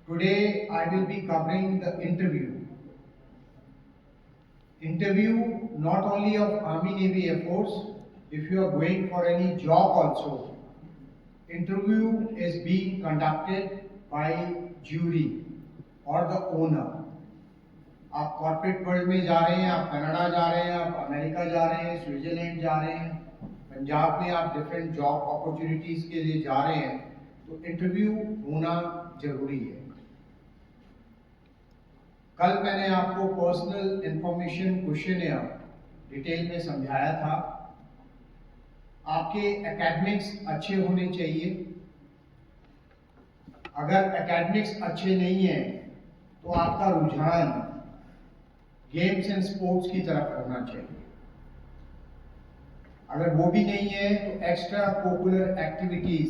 Today I will be covering the interview. Interview not only of Army, Navy, Air Force, if you are going for any job also. Interview is being conducted by jury or the owner. आप corporate world में जा रहे हैं, आप Canada जा रहे हैं, आप अमेरिका जा रहे हैं, स्विट्जरलैंड जा रहे हैं, पंजाब में आप डिफरेंट जॉब अपॉर्चुनिटीज के लिए जा रहे हैं, तो इंटरव्यू होना जरूरी है। कल मैंने आपको पर्सनल इंफॉर्मेशन क्वेश्चनर डिटेल में समझाया था। आपके एकेडमिक्स अच्छे होने चाहिए। अगर एकेडमिक्स अच्छे नहीं है तो आपका रुझान गेम्स एंड स्पोर्ट्स की तरफ होना चाहिए। अगर वो भी नहीं है तो एक्स्ट्रा कोकुलर एक्टिविटीज,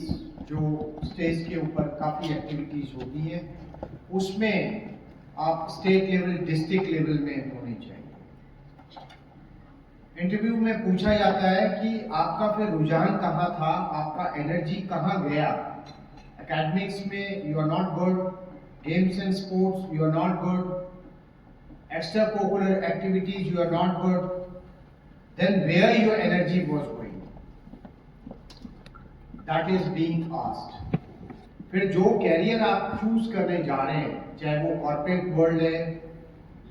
जो स्टेज के ऊपर काफ़ी एक्टिविटीज होती हैं, उसमें आप स्टेट लेवल, डिस्ट्रिक्ट लेवल में होने चाहिए। इंटरव्यू में पूछा जाता है कि आपका फिर रुझान कहाँ था, आपका एनर्जी कहाँ गया। एकेडमिक्स में you are not good, games and sports you are not good, extra curricular activities you are not good, then where your energy was going, that is being asked. फिर जो कैरियर आप choose करने जा रहे हैं, चाहे वो कॉर्पोरेट वर्ल्ड है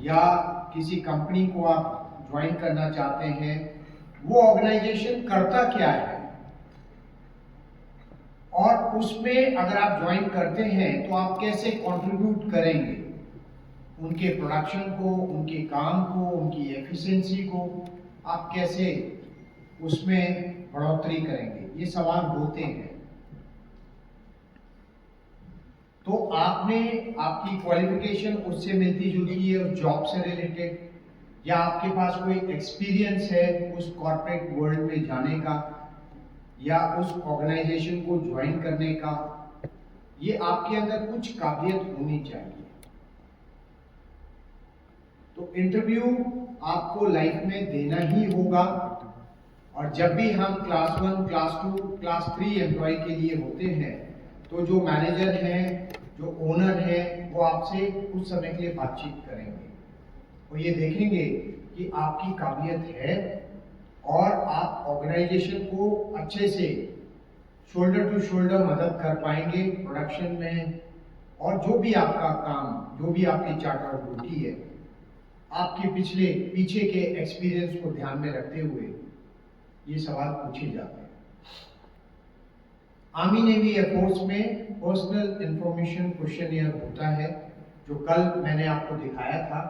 या किसी कंपनी को आप ज्वाइन करना चाहते हैं, वो ऑर्गेनाइजेशन करता क्या है, और उसमें अगर आप ज्वाइन करते हैं तो आप कैसे कंट्रीब्यूट करेंगे उनके प्रोडक्शन को, उनके काम को, उनकी एफिशिएंसी को, आप कैसे उसमें बढ़ोतरी करेंगे, ये सवाल होते हैं। तो आपने आपकी क्वालिफिकेशन उससे मिलती जुलती है, उस जॉब से रिलेटेड, या आपके पास कोई एक्सपीरियंस है उस कॉर्पोरेट वर्ल्ड में जाने का या उस ऑर्गेनाइजेशन को ज्वाइन करने का, ये आपके अंदर कुछ काबिलियत होनी चाहिए। तो इंटरव्यू आपको लाइफ में देना ही होगा। और जब भी हम क्लास 1, क्लास 2, क्लास 3 एम्प्लॉय के लिए होते हैं, तो जो मैनेजर हैं, जो ओनर हैं, वो आपसे कुछ समय के लिए बातचीत करेंगे और ये देखेंगे कि आपकी काबिलियत है और आप ऑर्गेनाइजेशन को अच्छे से शोल्डर टू शोल्डर मदद कर पाएंगे प्रोडक्शन में, और जो भी आपका काम, जो भी आपकी चार्ट ऑफ ड्यूटी है, आपके पीछे के एक्सपीरियंस को ध्यान में रखते हुए ये सवाल पूछे जाते हैं। आर्मी, नेवी, एयरफोर्स में पर्सनल इंफॉर्मेशन क्वेश्चनर होता है, जो कल मैंने आपको दिखाया था।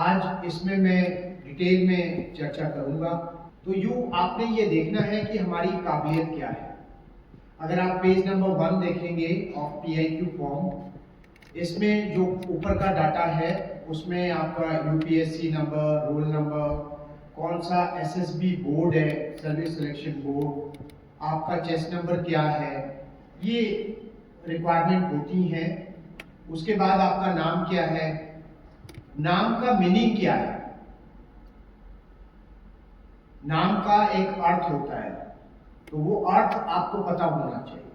आज इसमें मैं डिटेल में चर्चा करूंगा। तो आपने ये देखना है कि हमारी काबिलियत क्या है। अगर आप पेज नंबर 1 देखेंगे ऑफ PIQ फॉर्म, इसमें जो ऊपर का डाटा है उसमें आपका UPSC नंबर, रोल नंबर, कौन सा SSB बोर्ड है, सर्विस सिलेक्शन बोर्ड, आपका चेस्ट नंबर क्या है, ये रिक्वायरमेंट होती हैं। उसके बाद आपका नाम क्या है, नाम का मीनिंग क्या है, नाम का एक अर्थ होता है, तो वो अर्थ आपको पता होना चाहिए।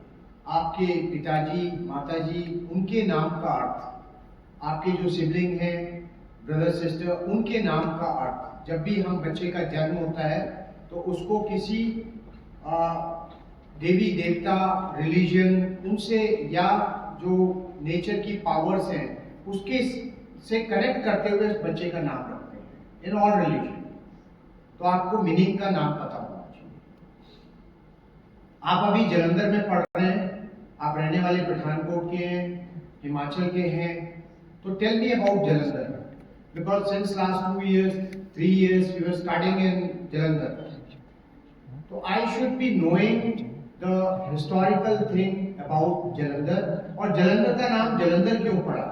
आपके पिताजी, माताजी, उनके नाम का अर्थ, आपके जो सिबलिंग हैं, ब्रदर सिस्टर, उनके नाम का अर्थ। जब भी हम बच्चे का जन्म होता है तो उसको किसी देवी देवता, रिलीजन, उनसे या जो नेचर की पावर्स हैं उसके से कनेक्ट करते हुए उस बच्चे का नाम रखते हैं इन ऑल रिलीजन। तो आपको मीनिंग का नाम पता होना चाहिए। आप अभी जलंधर में पढ़ रहे हैं, आप रहने वाले पठानकोट के हैं, हिमाचल के हैं, तो tell me about Jalandhar, because since last 2 years, 3 years you are studying in Jalandhar. So I should be knowing the historical thing about Jalandhar. और Jalandhar का नाम Jalandhar क्यों पड़ा?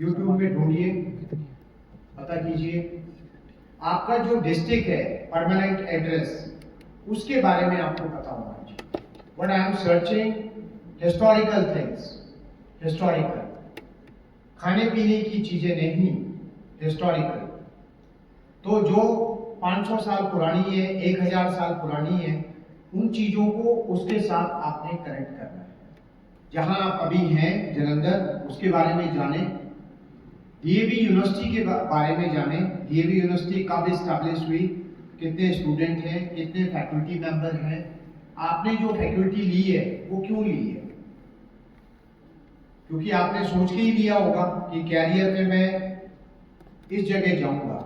YouTube में ढूंढिए, पता कीजिए। आपका जो डिस्ट्रिक्ट है, परमानेंट एड्रेस, उसके बारे में आपको पता होना चाहिए। What I am searching, historical things, historical, खाने पीने की चीजें नहीं, हिस्टोरिकल। तो जो 500 साल पुरानी है, 1000 साल पुरानी है, उन चीजों को उसके साथ आपने कनेक्ट करना है। जहां आप अभी हैं जलंधर, उसके बारे में जाने, डीएवी यूनिवर्सिटी के बारे में जाने। डीएवी यूनिवर्सिटी कब इस्टेब्लिश हुई, कितने स्टूडेंट हैं, कितने फैकल्टी मेंबर हैं, आपने जो फैकल्टी ली है वो क्यों ली है? क्योंकि आपने सोच के ही लिया होगा कि कैरियर में मैं इस जगह जाऊंगा।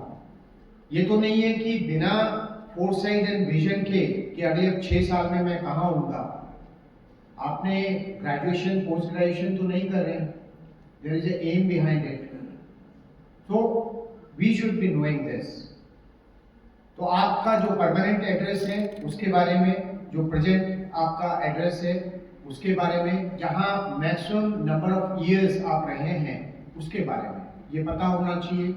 ये तो नहीं है कि बिना फोरसाइट एंड विजन के कि अगले 6 साल में मैं कहाँ होऊंगा। आपने ग्रेजुएशन, पोस्ट ग्रेजुएशन तो नहीं कर रहे हैं। There is a aim behind it, so we should be knowing this. तो आपका जो परमानेंट एड्रेस है उसके बारे में, जो प्रेजेंट आपका एड्रेस है उसके बारे में, जहां मैक्सिमम नंबर ऑफ इयर्स आप रहे हैं उसके बारे में ये पता होना चाहिए।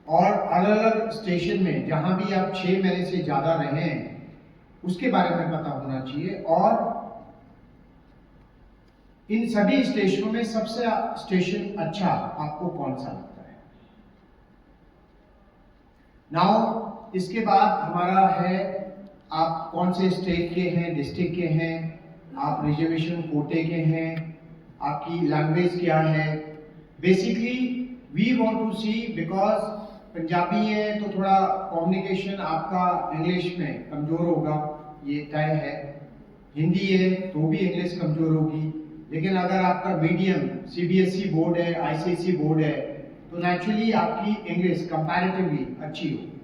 और अलग अलग स्टेशन में जहां भी आप 6 महीने से ज़्यादा रहे हैं उसके बारे में पता होना चाहिए। और इन सभी स्टेशनों में सबसे स्टेशन अच्छा आपको कौन सा लगता है? नाउ इसके बाद हमारा है, आप कौन से स्टेट के हैं, डिस्ट्रिक्ट के हैं, आप रिजर्वेशन कोटे के हैं, आपकी लैंग्वेज क्या है। Basically we want to see, because Punjabi है तो थोड़ा कम्युनिकेशन आपका इंग्लिश में कमज़ोर होगा, ये तय है। हिंदी है तो भी इंग्लिश कमज़ोर होगी। लेकिन अगर आपका मीडियम सीबीएसई बोर्ड है, आईसीएसई बोर्ड है, तो नेचुरली आपकी इंग्लिश कंपैरेटिवली अच्छी होगी।